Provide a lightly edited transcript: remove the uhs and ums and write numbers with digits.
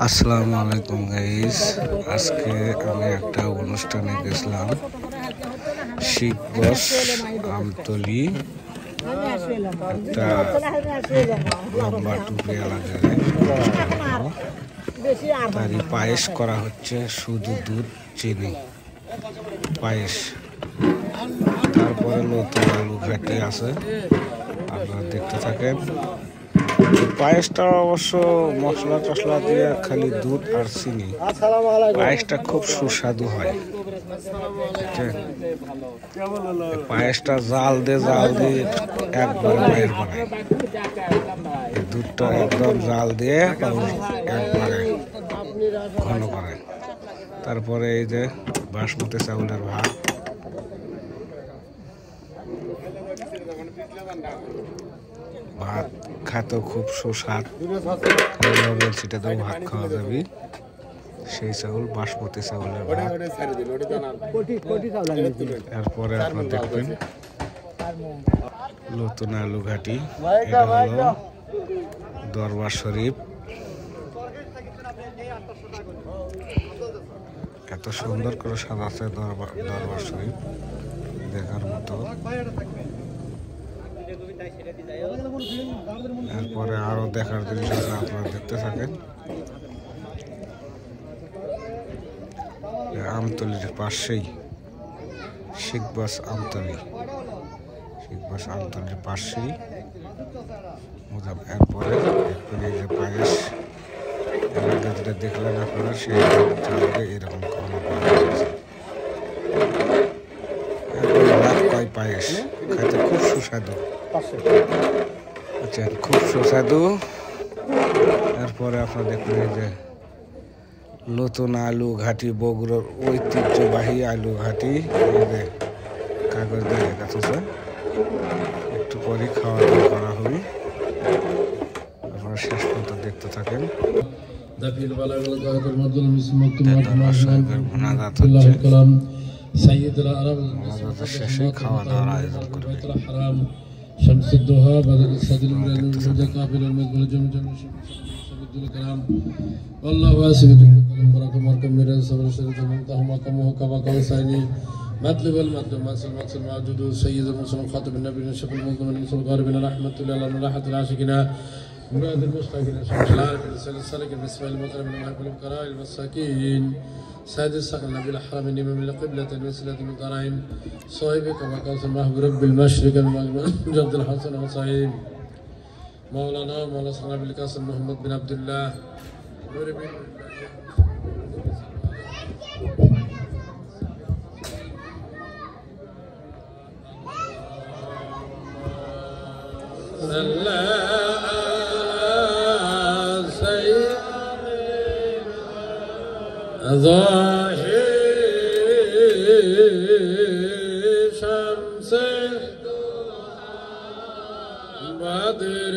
আসসালামু আলাইকুম গাইস, আজকে আমি একটা অনুষ্ঠানে গেছিলাম। শিবগঞ্জ আমতলি একটা লম্বা টুপি এলাকায় তারই পায়েস করা হচ্ছে, শুধু দুধ চিনি পায়েস। তারপরে নতুন আলু ঘাটি আছে, আপনারা দেখতে থাকেন। পায়েসটা অবশ্য মশলা টসলা দিয়ে খালি দুধ আর চিনি, পায়েসটা খুব সুস্বাদু হয়। পায়েসটা জাল দিয়ে একবার পায়েস বানায়, দুধটা একদম জাল দিয়ে একবারে ঘন করে। তারপরে এই যে বাসমতি চাউলের ভাত, ভাত খেতেও খুব সুস্বাদ, সেটাতেও ভাত খাওয়া যাবে। সেই চাউল বাসমতি চাউলের ভাত। এরপরে আপনার দেখবেন নতুন আলু ঘাটি, এটা হলো দরবার শরীফ। এত সুন্দর করে সাজাচ্ছে দরবার শরীফ, দেখার মতো। এরপরে আরো দেখার জিনিস আছে, আপনারা দেখতে থাকেন। আমতলির পাশেই শিবগঞ্জ আমতলির পাশেই এরপরে এই যে পায়েস যেটা দেখলেন আপনারা, সেই চালকে এরকম পায়েস খাইতে খুব সুস্বাদু। আচ্ছা, খুব সুস্বাদু। এরপরে আপনারা দেখবেন এই যে নতুন আলু ঘাটি, বগুড়ার ঐতিহ্যবাহী আলু ঘাটি, এই যে কাগজ দিয়ে রেখেছে। একটু পরে খাওয়া দাওয়া করা হবে, আপনারা শেষ পর্যন্ত দেখতে থাকেন। মোনাজাত হচ্ছে, মোনাজাতের শেষে খাওয়া দাওয়ার আয়োজন করবে। شمس الدوها بدل الصدر والمدى قابل المقبل جمع الكلام والله واسع بركة مركم من الصبر الشريف منتهى مقامه كما قال سيني مطلب المطلوب مقصد موجود سيد المسلم خاطب النبي الشفيع المنظم المسلم غارب من رحمة الله على راحة العاشقين مراد المشتاقين العارف السالك بسم المكرم من محب الفقراء المساكين سيد السقل النبي الحرم الإمام القبلة المسلة المكرم صاحبك كما قال سماه برب المشرق جد الحسن وصحيب مولانا مولانا صلى الله بالقاسم محمد بن عبد الله نور بن ظاهر شمس بدر